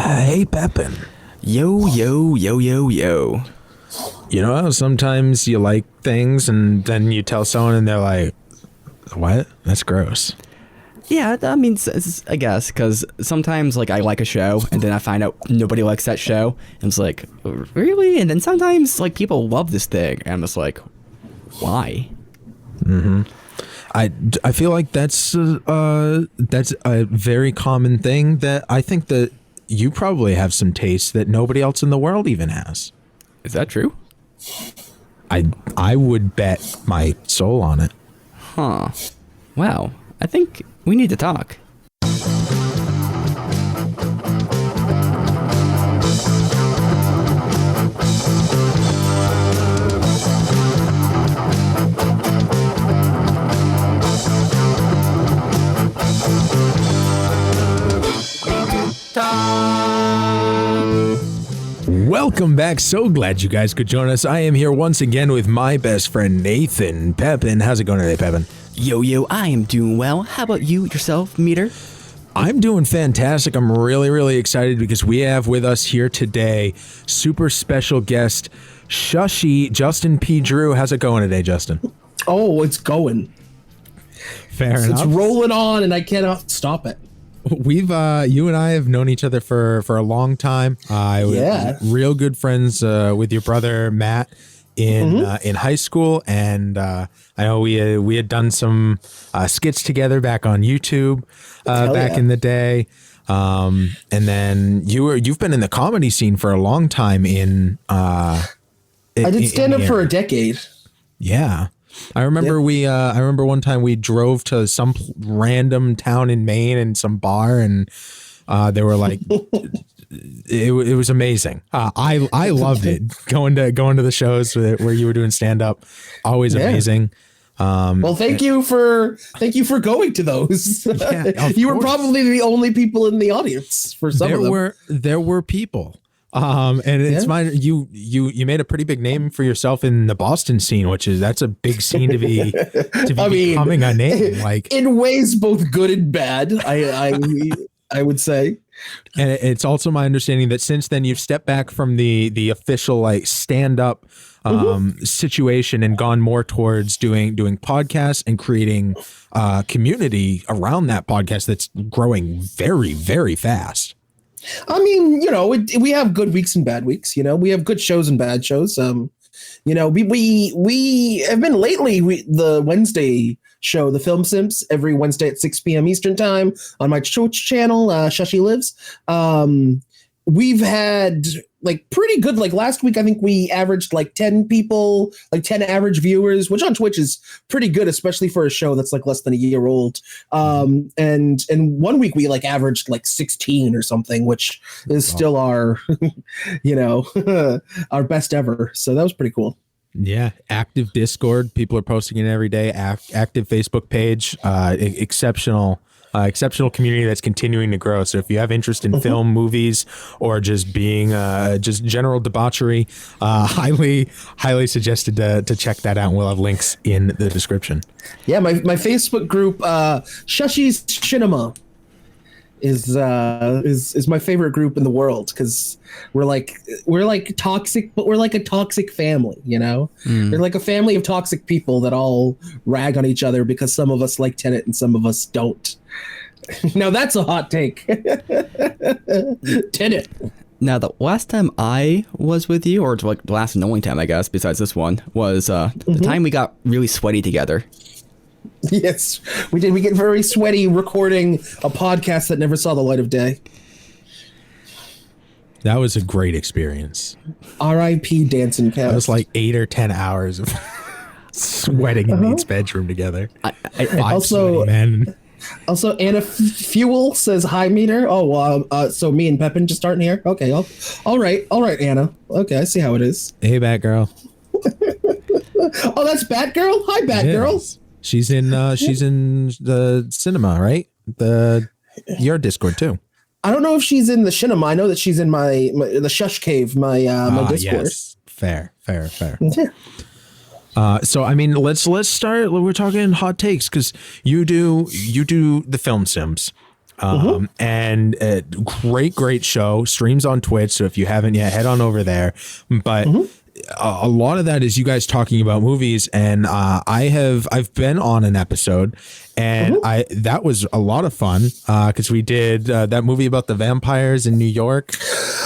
Hey, Pepin. Yo, yo, yo, yo, yo. You know how sometimes you like things and then you tell someone and they're like, what? That's gross. Yeah, I mean, I guess, because sometimes, like, I like a show, and then I find out nobody likes that show, and it's like, really? And then sometimes, like, people love this thing, and I'm just like, why? Mm-hmm. I feel like that's a very common thing that I think that you probably have some taste that nobody else in the world even has. Is that true? I would bet my soul on it. Huh. Wow. I think we need to talk. Welcome back. So glad you guys could join us. I am here once again with my best friend, Nathan Pepin. How's it going today, Pepin? Yo, I am doing well. How about you, yourself, Meter? I'm doing fantastic. I'm really excited because we have with us here today super special guest, Shushy, Justin P. Drew. How's it going today, Justin? Oh, it's going. Fair enough. It's rolling on and I cannot stop it. We've you and I have known each other for a long time. Yeah. Real good friends with your brother Matt in high school, and I know we had done some skits together back on YouTube back in the day. And then you've been in the comedy scene for a long time. I did stand up for a decade. Yeah. I remember I remember one time we drove to some random town in Maine and some bar, and they were like, it was amazing. I loved it going to the shows where you were doing stand up. Always amazing. Well, thank you for going to those. Yeah, you were probably the only people in the audience for some of them. There were people. And it's mine. You made a pretty big name for yourself in the Boston scene, that's a big scene to be becoming a name, like in ways both good and bad. I would say. And it's also my understanding that since then you've stepped back from the official like stand up situation and gone more towards doing podcasts and creating community around that podcast that's growing very fast. I mean, we have good weeks and bad weeks. We have good shows and bad shows. We have been lately the Wednesday show, the film Simps, every Wednesday at 6 p.m. Eastern time on my Twitch channel, Shushy Lives. We've had like pretty good, like last week, I think we averaged like 10 people, like 10 average viewers, which on Twitch is pretty good, especially for a show that's like less than a year old. And 1 week we like averaged like 16 or something, which is still our, our best ever. So that was pretty cool. Yeah. Active Discord. People are posting it every day. Active Facebook page. Exceptional community that's continuing to grow. So if you have interest in film, movies, or just being just general debauchery, highly suggested to check that out. And we'll have links in the description. Yeah, my Facebook group, Shushy's Cinema, is my favorite group in the world because we're like toxic, but we're like a toxic family. We're like a family of toxic people that all rag on each other because some of us like Tenet and some of us don't. Now that's a hot take. Tenet. Now, the last time I was with you, or like the last and only time, I guess, besides this one, was the time we got really sweaty together. Yes, we did. We get very sweaty recording a podcast that never saw the light of day. That was a great experience. R.I.P. Dancing Cast. It was like 8 or 10 hours of sweating in Nate's bedroom together. Also, Anna Fuel says hi, Meter. Oh, so me and Pepin just starting here. Okay, all right, Anna. Okay, I see how it is. Hey, Batgirl. Oh, that's Batgirl. Hi, Batgirl. She's in the cinema, right? Your Discord too. I don't know if she's in the cinema. I know that she's in the Shush Cave, my Discord. Yes. Fair. So I mean, let's start. We're talking hot takes because you do the film Sims. And great show, streams on Twitch. So if you haven't yet, head on over there. But a lot of that is you guys talking about movies, and I've been on an episode, and that was a lot of fun because we did that movie about the vampires in New York.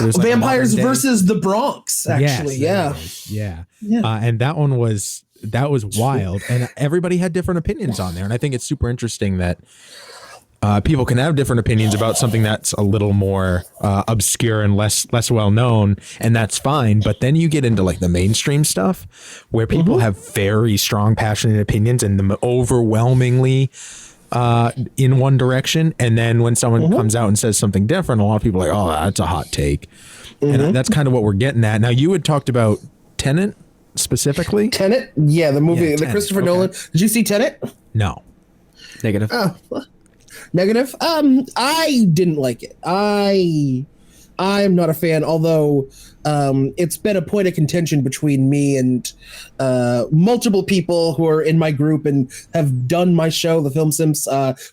It was like Vampires versus the Bronx, actually. Yes, yeah. And that was wild, and everybody had different opinions on there, and I think it's super interesting that people can have different opinions about something that's a little more obscure and less well known, and that's fine. But then you get into like the mainstream stuff where people have very strong, passionate opinions and them overwhelmingly in one direction. And then when someone comes out and says something different, a lot of people are like, oh, that's a hot take. And that's kind of what we're getting at. Now, you had talked about Tenet specifically. Tenet? Yeah, the movie, the Christopher Nolan. Did you see Tenet? No. Negative. Negative. I didn't like it. I'm not a fan, although it's been a point of contention between me and multiple people who are in my group and have done my show, The Film Simps.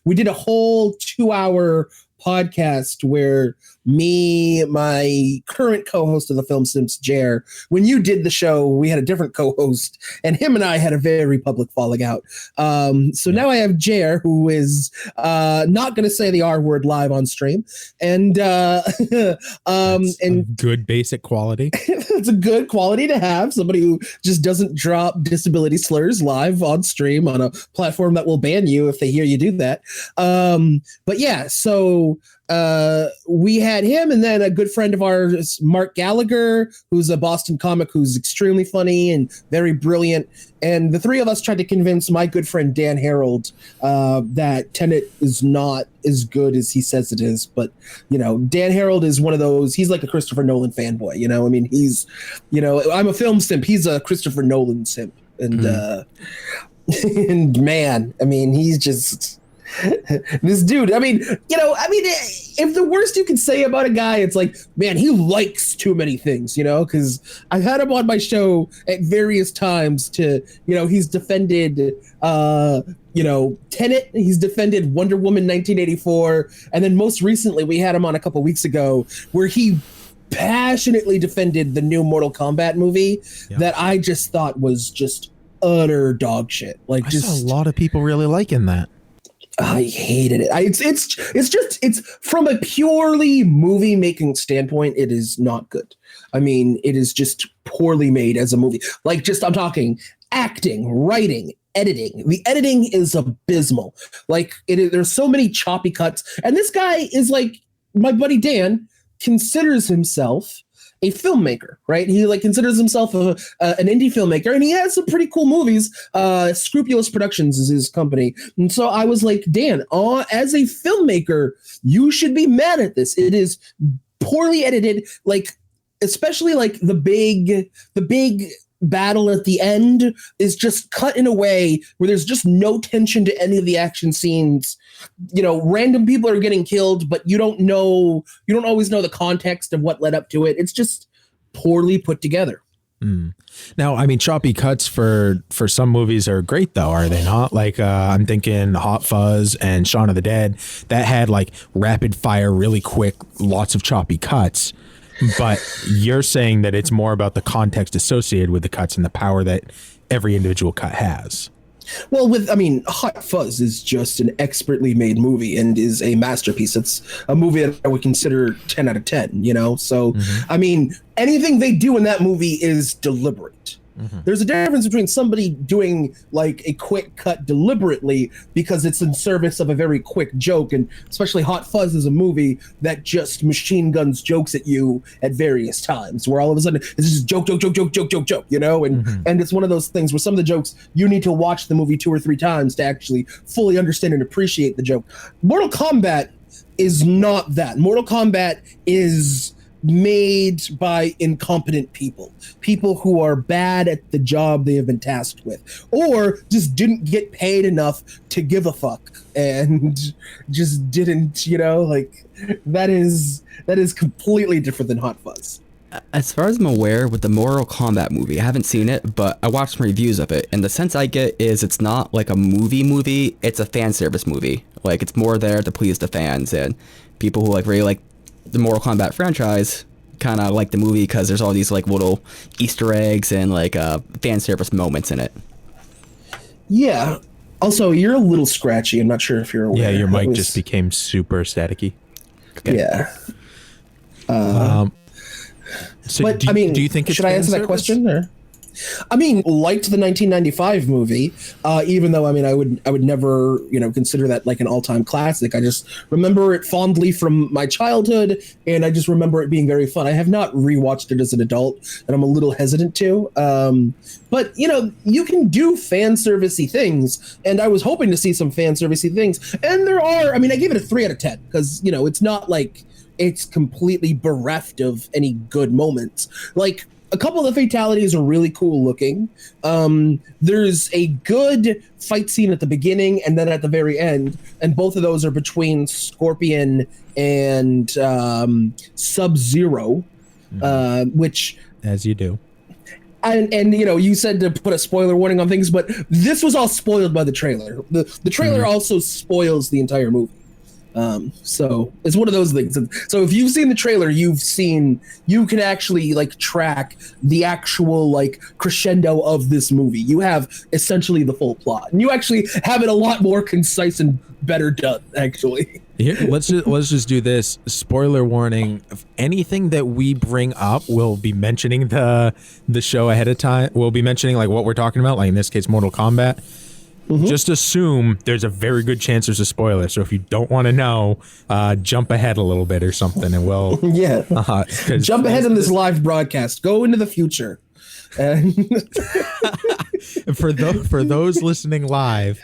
We did a whole 2-hour podcast where me, my current co-host of the Film Simps, Jer, when you did the show, we had a different co-host, and him and I had a very public falling out. So now I have Jer, who is not going to say the R word live on stream, and good basic quality. It's a good quality to have, somebody who just doesn't drop disability slurs live on stream on a platform that will ban you if they hear you do that. But yeah, so we had him, and then a good friend of ours, Mark Gallagher, who's a Boston comic who's extremely funny and very brilliant. And the three of us tried to convince my good friend Dan Harold that Tenet is not as good as he says it is. But, you know, Dan Harold is one of those, he's like a Christopher Nolan fanboy, you know? I mean, he's, you know, I'm a film simp. He's a Christopher Nolan simp. And, and man, I mean, he's just... this dude, I mean, if the worst you can say about a guy, it's like, man, he likes too many things, you know, because I've had him on my show at various times to, you know, he's defended, Tenet, he's defended Wonder Woman 1984, and then most recently we had him on a couple weeks ago where he passionately defended the new Mortal Kombat movie that I just thought was just utter dog shit. Like, I saw a lot of people really liking that. I hated it. It's from a purely movie making standpoint, it is not good. I mean, it is just poorly made as a movie. Like, just, I'm talking acting, writing, editing. The editing is abysmal. Like, there's so many choppy cuts. And this guy is like, my buddy Dan considers himself a filmmaker, right? He like considers himself an indie filmmaker, and he has some pretty cool movies. Scrupulous Productions is his company. And so I was like, Dan, as a filmmaker, you should be mad at this. It is poorly edited, like, especially like the big battle at the end is just cut in a way where there's just no tension to any of the action scenes. You know, random people are getting killed, but you don't always know the context of what led up to it. It's just poorly put together. Now, I mean, choppy cuts for some movies are great, though, are they not? Like, I'm thinking Hot Fuzz and Shaun of the Dead, that had like rapid fire, really quick, lots of choppy cuts. But you're saying that it's more about the context associated with the cuts and the power that every individual cut has. Well, Hot Fuzz is just an expertly made movie and is a masterpiece. It's a movie that I would consider 10 out of 10, you know? So, I mean, anything they do in that movie is deliberate. There's a difference between somebody doing like a quick cut deliberately because it's in service of a very quick joke, and especially Hot Fuzz is a movie that just machine guns jokes at you at various times, where all of a sudden it's just joke, you know? And it's one of those things where some of the jokes you need to watch the movie 2 or 3 times to actually fully understand and appreciate the joke. Mortal Kombat is not that. Mortal Kombat is made by incompetent people who are bad at the job they have been tasked with, or just didn't get paid enough to give a fuck and just didn't, you know, like that is completely different than Hot Fuzz. As far as I'm aware, with the Mortal Kombat movie, I haven't seen it, but I watched some reviews of it, and the sense I get is it's not like a movie, it's a fan service movie. Like, it's more there to please the fans, and people who like really like the Mortal Kombat franchise kind of like the movie because there's all these like little Easter eggs and like fan service moments in it. Yeah. Also, you're a little scratchy. I'm not sure if you're aware. Yeah, your mic just became super staticky. Okay. Yeah. So But do, I mean, do you think it's should I fan answer that service? question? Or? I mean, liked the 1995 movie, even though I mean I would never consider that like an all-time classic. I just remember it fondly from my childhood, and I just remember it being very fun. I have not rewatched it as an adult, and I'm a little hesitant to. But you can do fan servicey things, and I was hoping to see some fan servicey things, and there are. I mean, I gave it a 3 out of 10 because it's not like it's completely bereft of any good moments. Like, a couple of the fatalities are really cool looking. There's a good fight scene at the beginning and then at the very end, and both of those are between Scorpion and Sub-Zero, which, as you do. and you said to put a spoiler warning on things, but this was all spoiled by the trailer. The trailer also spoils the entire movie. So it's one of those things. So if you've seen the trailer, you can actually like track the actual like crescendo of this movie. You have essentially the full plot, and you actually have it a lot more concise and better done, actually. Here, let's just do this. Spoiler warning: anything that we bring up, we'll be mentioning the show ahead of time. We'll be mentioning like what we're talking about, like in this case, Mortal Kombat. Just assume there's a very good chance there's a spoiler. So if you don't want to know, jump ahead a little bit or something, and we'll jump ahead in this live broadcast. Go into the future. And for those listening live,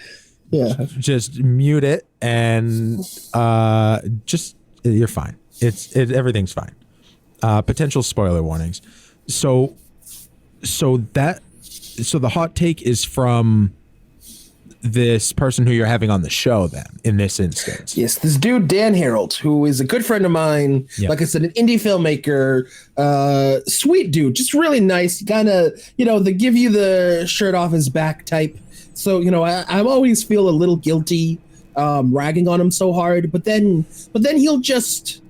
just mute it and just you're fine. Everything's fine. Potential spoiler warnings. So the hot take is from this person who you're having on the show then in this instance. Yes, this dude Dan Harold, who is a good friend of mine. Yep. Like I said, an indie filmmaker, sweet dude, just really nice, kind of the give you the shirt off his back type. So I always feel a little guilty ragging on him so hard, but then he'll just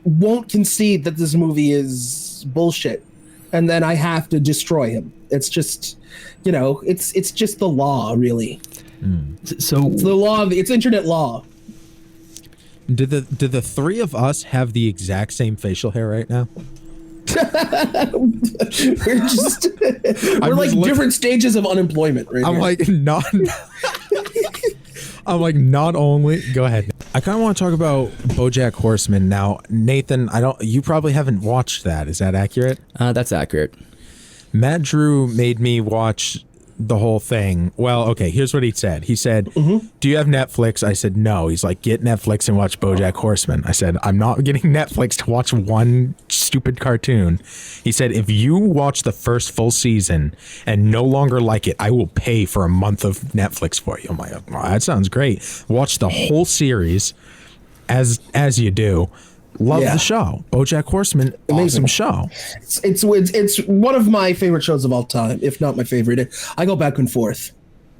won't concede that this movie is bullshit, and then I have to destroy him. It's just it's just the law, really. So it's the law. It's internet law. Did the three of us have the exact same facial hair right now? we're like different stages of unemployment right I'm here. like not only go ahead. I kind of want to talk about BoJack Horseman now. Nathan, you probably haven't watched that. Is that accurate? That's accurate. Matt Drew made me watch the whole thing. Well, okay, here's what he said. He said, do you have Netflix? I said, no. He's like, get Netflix and watch BoJack Horseman. I said, I'm not getting Netflix to watch one stupid cartoon. He said, if you watch the first full season and no longer like it, I will pay for a month of Netflix for you. I'm like, oh, that sounds great. Watch the whole series as you do. Love the show. BoJack Horseman, amazing show. It's one of my favorite shows of all time, if not my favorite. I go back and forth.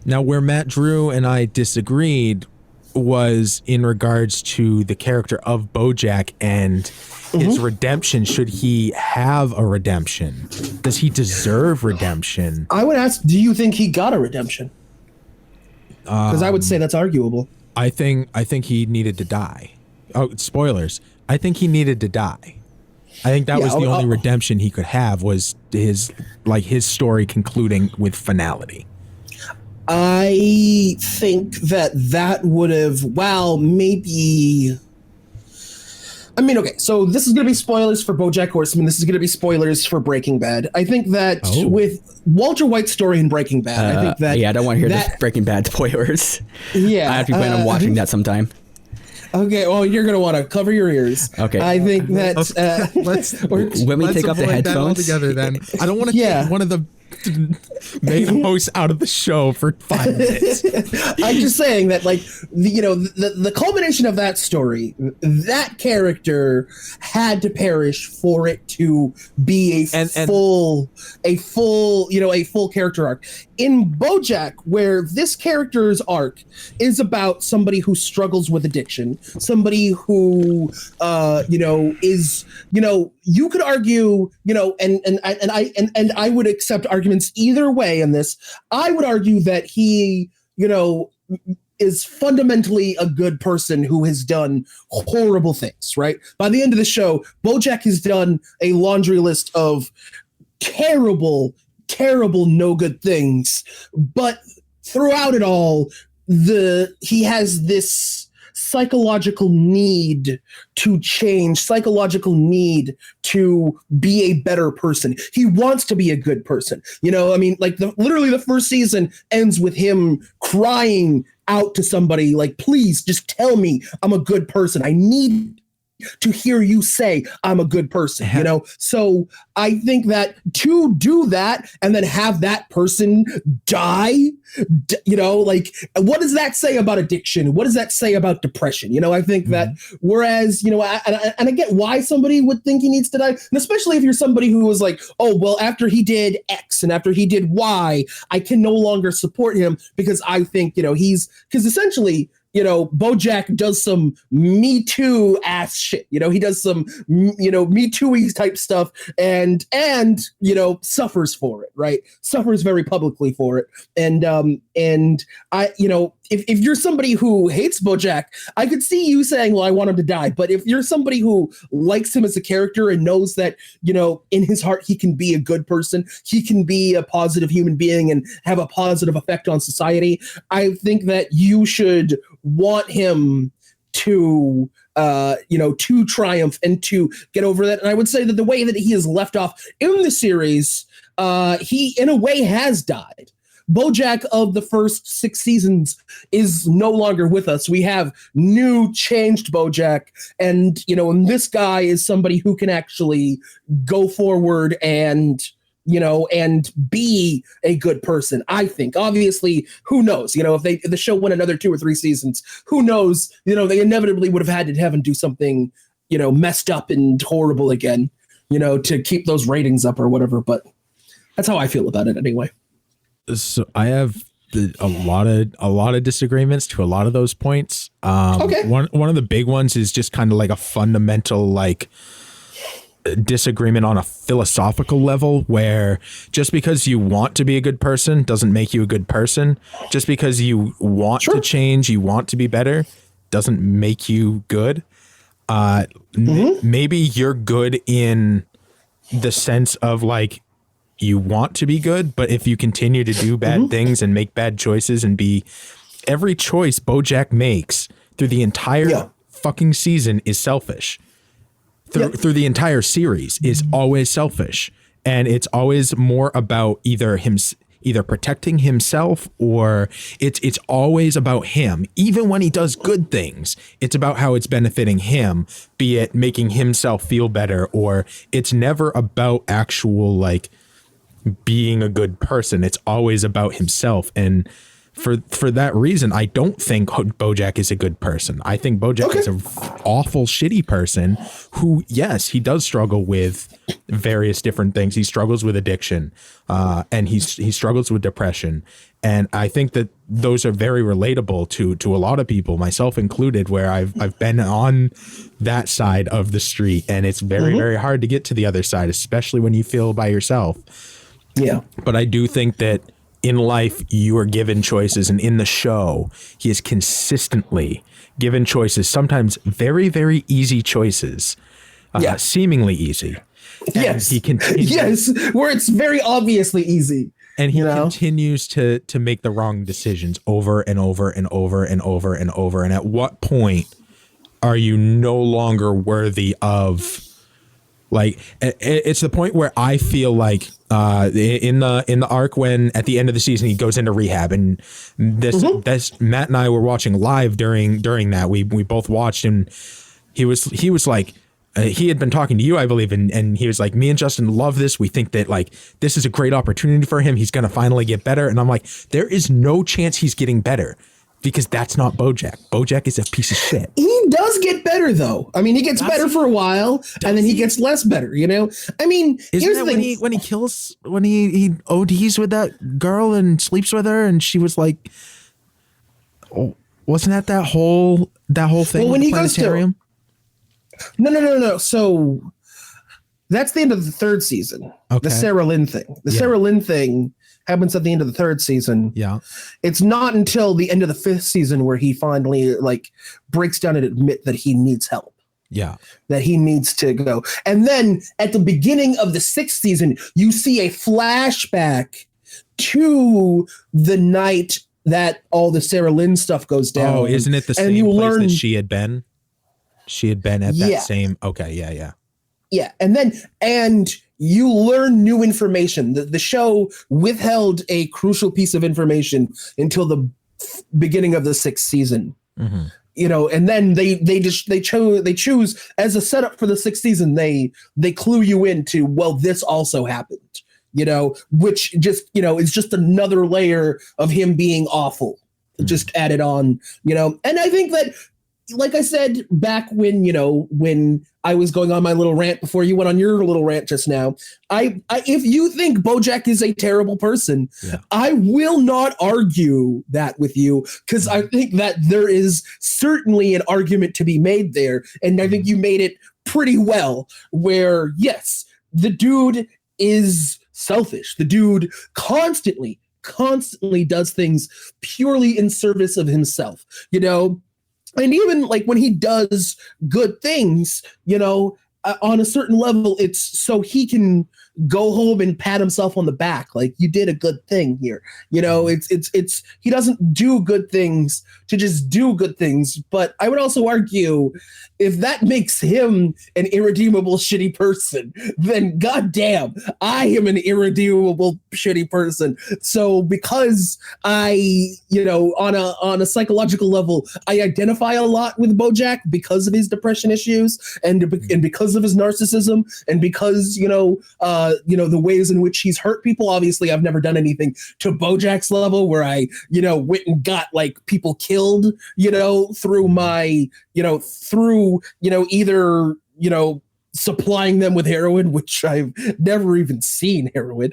Now, where Matt Drew and I disagreed was in regards to the character of BoJack and his redemption. Should he have a redemption? Does he deserve redemption? I would ask, do you think he got a redemption? Because I would say that's arguable. I think he needed to die. Oh, spoilers. I think he needed to die. I think that was the only redemption he could have, was his story concluding with finality. I think that would have, maybe. I mean, okay, so this is going to be spoilers for BoJack Horseman. This is going to be spoilers for Breaking Bad. I think that with Walter White's story in Breaking Bad, I think that... I don't want to hear the Breaking Bad spoilers. Yeah. I have to plan on watching that sometime. Okay, well, you're going to want to cover your ears. Okay. I think that... Let's take off the headphones. Together, then. I don't want to take one of the main hosts out of the show for 5 minutes. I'm just saying that, like, the culmination of that story, that character had to perish for it to be a full character arc. in BoJack, where this character's arc is about somebody who struggles with addiction, somebody who, is, you could argue, and I would accept arguments either way in this. I would argue that he, is fundamentally a good person who has done horrible things, right? By the end of the show, BoJack has done a laundry list of terrible no good things, but throughout it all, he has this psychological need to change, psychological need to be a better person. He wants to be a good person. Literally the first season ends with him crying out to somebody like, please just tell me I'm a good person. I need to hear you say I'm a good person, So I think that to do that and then have that person die, what does that say about addiction? What does that say about depression? I think that whereas, I get why somebody would think he needs to die, and especially if you're somebody who was like, oh, well, after he did X and after he did Y, I can no longer support him because I think, because essentially, BoJack does some Me Too ass shit. He does some, Me Too-y type stuff and suffers for it, right? Suffers very publicly for it. And I, if you're somebody who hates BoJack, I could see you saying, well, I want him to die. But if you're somebody who likes him as a character and knows that, in his heart, he can be a good person, he can be a positive human being and have a positive effect on society, I think that you should want him to to triumph and to get over that. And I would say that the way that he is left off in the series, he in a way has died. BoJack of the first 6 seasons is no longer with us. We have new, changed BoJack, and and this guy is somebody who can actually go forward and and be a good person. I think, obviously, who knows? If the show went another 2 or 3 seasons, who knows? They inevitably would have had to have him do something, messed up and horrible again, to keep those ratings up or whatever. But that's how I feel about it anyway. So I have a lot of disagreements to a lot of those points. Okay. One of the big ones is just kind of like a fundamental disagreement on a philosophical level, where just because you want to be a good person doesn't make you a good person. Just because you want to change, you want to be better, doesn't make you good. Maybe you're good in the sense of you want to be good, but if you continue to do bad things and make bad choices and every choice BoJack makes through the entire fucking season is selfish. Through the entire series is always selfish, and it's always more about either protecting himself or it's always about him. Even when he does good things, it's about how it's benefiting him, be it making himself feel better, or it's never about actual being a good person. It's always about himself. And for that reason, I don't think BoJack is a good person. I think BoJack is an awful, shitty person who, yes, he does struggle with various different things. He struggles with addiction, and he struggles with depression. And I think that those are very relatable to a lot of people, myself included, where I've been on that side of the street, and it's very, very hard to get to the other side, especially when you feel by yourself. Yeah. But I do think that in life, you are given choices, and in the show, he is consistently given choices, sometimes very, very easy choices, seemingly easy. And he continues, where it's very obviously easy. And he continues to make the wrong decisions over and over and over and over and over. And at what point are you no longer worthy of? It's the point where I feel in the arc when at the end of the season he goes into rehab, and this Matt and I were watching live during that. We both watched, and he was like, he had been talking to you, I believe, and he was like, me and Justin love this. We think that this is a great opportunity for him. He's gonna finally get better. And I'm like, there is no chance he's getting better. because that's not BoJack. BoJack is a piece of shit. He does get better though. I mean, he gets better for a while, and then he gets less better. You know, I mean, here's the thing: when he ODs with that girl and sleeps with her, and she was like, oh, wasn't that whole thing? Well, when with he the goes to planetarium? no. So that's the end of the third season. Okay. The Sarah Lynn thing. The Sarah Lynn thing happens at the end of the third season. Yeah. It's not until the end of the fifth season where he finally like breaks down and admit that he needs help. Yeah. That he needs to go. And then at the beginning of the sixth season, you see a flashback to the night that all the Sarah Lynn stuff goes down. Oh, isn't it the same place that she had been? She had been at that same. Okay. Yeah. Yeah. And you learn new information. The show withheld a crucial piece of information until the beginning of the sixth season. Mm-hmm. You know, and then they choose as a setup for the sixth season. They clue you into, well, this also happened. You know, which just, you know, is just another layer of him being awful, just added on. You know, and I think that, like I said back when, you know, when I was going on my little rant before you went on your little rant just now, I if you think BoJack is a terrible person, I will not argue that with you, because I think that there is certainly an argument to be made there, and I think you made it pretty well. Where yes, the dude is selfish. The dude constantly does things purely in service of himself. You know. And even like when he does good things, you know, on a certain level, it's so he can go home and pat himself on the back. Like, you did a good thing here. You know, it's he doesn't do good things to just do good things. But I would also argue, if that makes him an irredeemable, shitty person, then goddamn, I am an irredeemable, shitty person. So because I, you know, on a psychological level, I identify a lot with BoJack because of his depression issues and because of his narcissism and because, you know, the ways in which he's hurt people. Obviously, I've never done anything to BoJack's level where I, you know, went and got like people killed, you know, through my, you know, either, you know, supplying them with heroin, which I've never even seen heroin.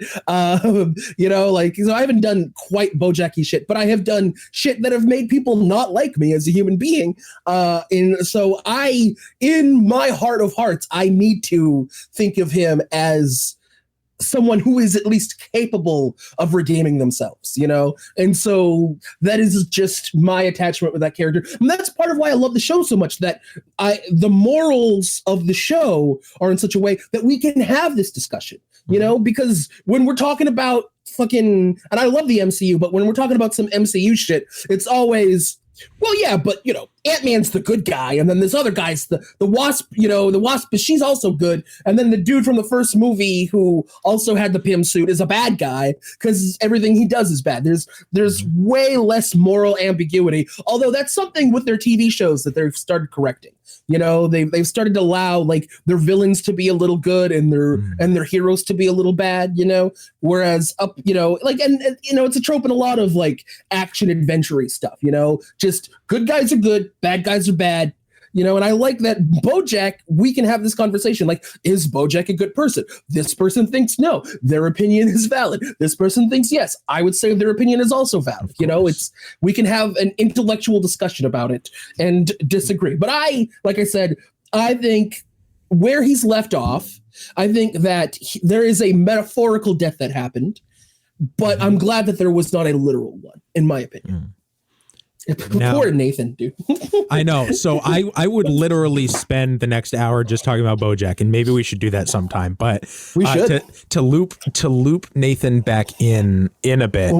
You know, like, so I haven't done quite BoJacky shit, but I have done shit that have made people not like me as a human being. And so in my heart of hearts, I need to think of him as someone who is at least capable of redeeming themselves, you know? And so that is just my attachment with that character. And that's part of why I love the show so much, that the morals of the show are in such a way that we can have this discussion, you know? Because when we're talking about fucking, and I love the MCU, but when we're talking about some MCU shit, it's always, well, yeah, but, you know, Ant-Man's the good guy, and then this other guy's the Wasp, you know, the Wasp, but she's also good, and then the dude from the first movie who also had the Pym suit is a bad guy, because everything he does is bad. There's way less moral ambiguity, although that's something with their TV shows that they've started correcting. You know, they've started to allow like their villains to be a little good and their heroes to be a little bad, you know, whereas up, you know, like, and you know, it's a trope in a lot of like action adventure-y stuff, you know, just good guys are good, bad guys are bad, you know. And I like that BoJack, we can have this conversation. Like, is BoJack a good person? This person thinks no, their opinion is valid. This person thinks yes, I would say their opinion is also valid. You know, we can have an intellectual discussion about it and disagree. But like I said, I think where he's left off, I think that there is a metaphorical death that happened, but I'm glad that there was not a literal one, in my opinion. Poor Nathan, dude. I know. So I would literally spend the next hour just talking about BoJack, and maybe we should do that sometime. But we should to loop Nathan back in a bit.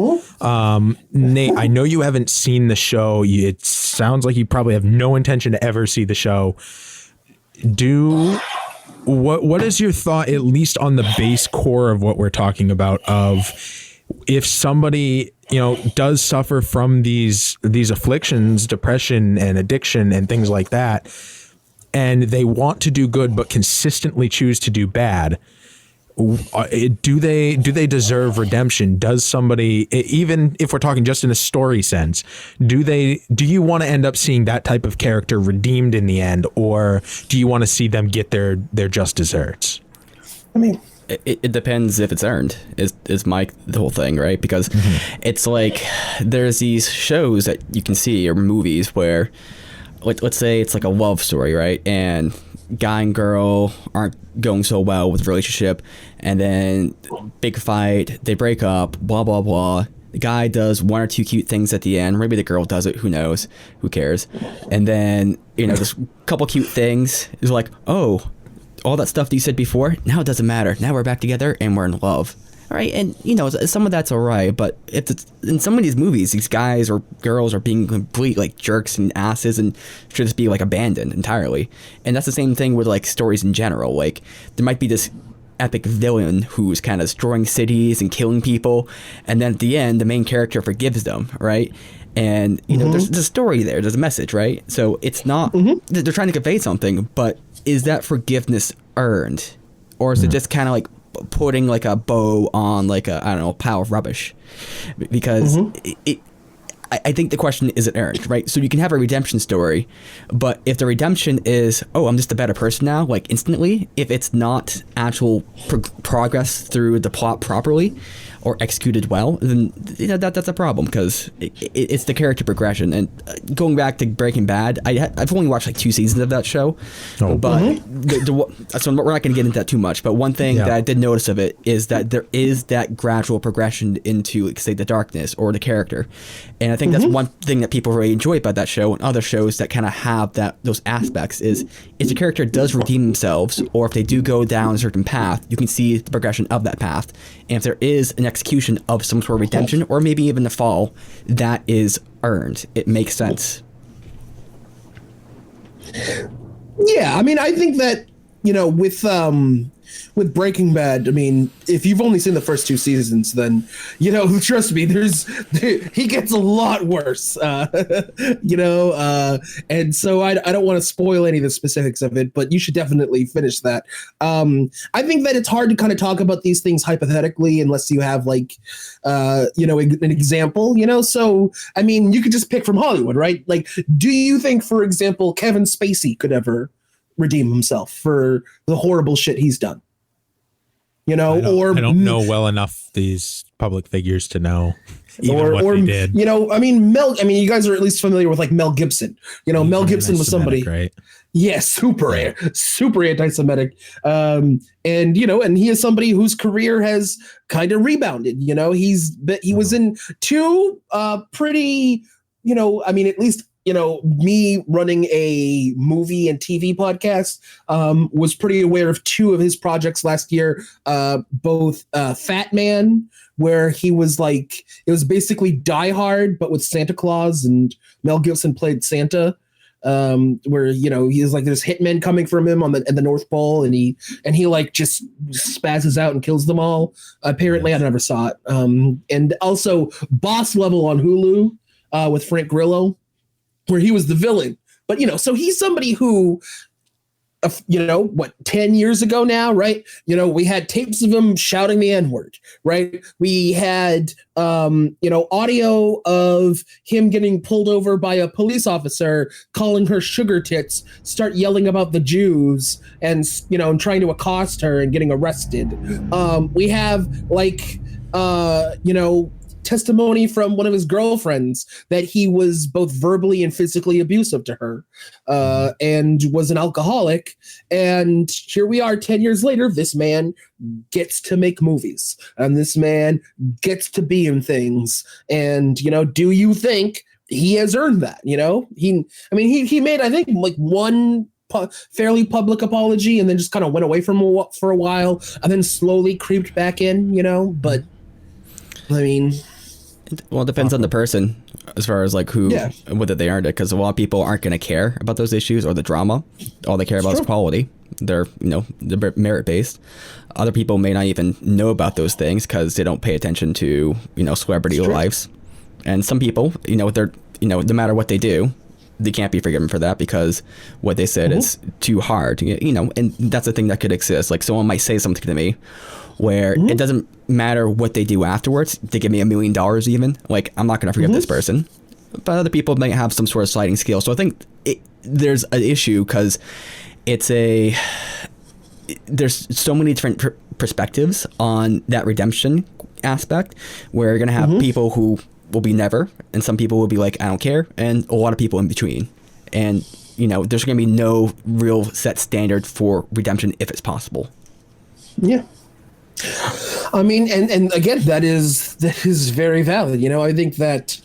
Nate, I know you haven't seen the show. It sounds like you probably have no intention to ever see the show. What is your thought, at least on the base core of what we're talking about, of if somebody, you know, does suffer from these afflictions, depression and addiction and things like that, and they want to do good but consistently choose to do bad, do they deserve redemption? Does somebody, even if we're talking just in a story sense, do you want to end up seeing that type of character redeemed in the end, or do you want to see them get their just desserts? I mean, it depends if it's earned, is the whole thing, right? Because it's like there's these shows that you can see, or movies where, let's say it's like a love story, right? And guy and girl aren't going so well with the relationship, and then big fight, they break up, blah blah blah. The guy does one or two cute things at the end, maybe the girl does it, who knows, who cares. And then just a couple cute things is like, oh, all that stuff that you said before, now it doesn't matter, now we're back together and we're in love. All right, and some of that's all right, but if it's in some of these movies, these guys or girls are being complete like jerks and asses and should just be like abandoned entirely. And that's the same thing with like stories in general. Like there might be this epic villain who's kind of destroying cities and killing people, and then at the end the main character forgives them, right? And there's a story there, there's a message, right? So it's not they're trying to convey something, but is that forgiveness earned, or is it just kind of like putting like a bow on like a, I don't know, pile of rubbish? Because I think the question is it earned, right? So you can have a redemption story, but if the redemption is, oh, I'm just a better person now, like instantly, if it's not actual progress through the plot properly or executed well, then that's a problem, because it's the character progression. And going back to Breaking Bad, I've only watched like 2 seasons of that show, but so we're not going to get into that too much. But one thing that I did notice of it is that there is that gradual progression into, say, the darkness or the character. And I think that's one thing that people really enjoy about that show, and other shows that kind of have those aspects is if the character does redeem themselves, or if they do go down a certain path, you can see the progression of that path. And if there is an execution of some sort of redemption, or maybe even the fall, that is earned. It makes sense. Yeah, I mean, I think that, with Breaking Bad, I mean, if you've only seen the first 2 seasons, then, trust me, he gets a lot worse, and so I don't want to spoil any of the specifics of it, but you should definitely finish that. I think that it's hard to kind of talk about these things hypothetically unless you have like, an example, so, I mean, you could just pick from Hollywood, right? Like, do you think, for example, Kevin Spacey could ever redeem himself for the horrible shit he's done? I don't know well enough these public figures to know even what they did. You guys are at least familiar with like Mel Gibson. Mel Gibson was somebody, right? Yeah, super anti-Semitic. And he is somebody whose career has kind of rebounded. He was in 2 pretty, at least, me running a movie and TV podcast, was pretty aware of 2 of his projects last year. Both Fat Man, where he was like, it was basically Die Hard, but with Santa Claus, and Mel Gibson played Santa. Where he's like, there's hitmen coming from him at the North Pole, and he like just spazzes out and kills them all. Apparently, I never saw it. And also Boss Level on Hulu, with Frank Grillo, where he was the villain. But, so he's somebody who, 10 years ago now, right? We had tapes of him shouting the N-word, right? We had, audio of him getting pulled over by a police officer, calling her sugar tits, start yelling about the Jews, and, and trying to accost her and getting arrested. We have, like, testimony from one of his girlfriends that he was both verbally and physically abusive to her, and was an alcoholic. And here we are 10 years later, this man gets to make movies, and this man gets to be in things. And, do you think he has earned that? He made, I think, like one fairly public apology, and then just kind of went away from for a while, and then slowly creeped back in, but I mean, well, it depends on the person as far as like who, whether they earned it, because a lot of people aren't going to care about those issues or the drama. All they care about is quality. They're merit based. Other people may not even know about those things because they don't pay attention to celebrity lives. And some people, they're no matter what they do, they can't be forgiven for that because what they said is too hard, you know, and that's a thing that could exist. Like someone might say something to me where it doesn't matter what they do afterwards. They give me $1 million even, like I'm not going to forgive this person, but other people might have some sort of sliding scale. So I think there's an issue because there's so many different perspectives on that redemption aspect, where you're going to have people who will be never, and some people will be like, I don't care, and a lot of people in between. And, you know, there's going to be no real set standard for redemption if it's possible. Yeah. I mean, and again, that is very valid. You know, I think that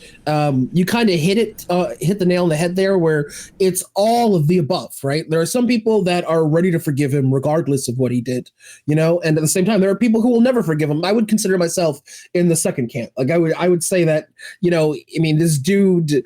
you kind of hit the nail on the head there, where it's all of the above, right? There are some people that are ready to forgive him regardless of what he did, you know, and at the same time, there are people who will never forgive him. I would consider myself in the second camp. Like I would say that, you know, I mean, this dude.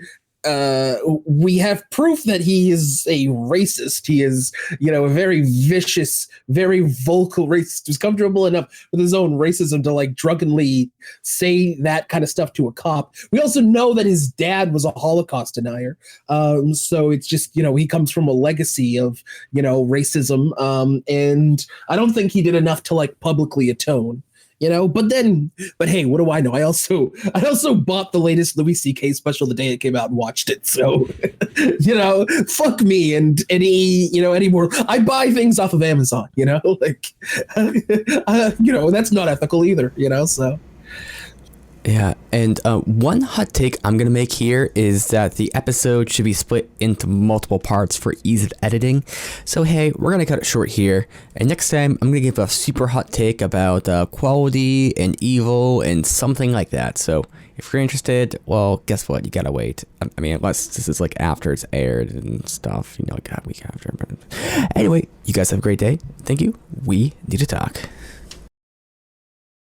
We have proof that he is a racist. He is, you know, a very vicious, very vocal racist who's comfortable enough with his own racism to like drunkenly say that kind of stuff to a cop. We also know that his dad was a Holocaust denier. So it's just, you know, he comes from a legacy of, you know, racism. And I don't think he did enough to like publicly atone. You know, but hey, what do I know? I also bought the latest Louis C.K. special the day it came out and watched it. So, you know, fuck me and any more. I buy things off of Amazon, you know, like, you know, that's not ethical either, you know, so. Yeah, and one hot take I'm going to make here is that the episode should be split into multiple parts for ease of editing. So, hey, we're going to cut it short here. And next time, I'm going to give a super hot take about quality and evil and something like that. So, if you're interested, well, guess what? You got to wait. I mean, unless this is like after it's aired and stuff, you know, like a week after. But anyway, you guys have a great day. Thank you. We need to talk.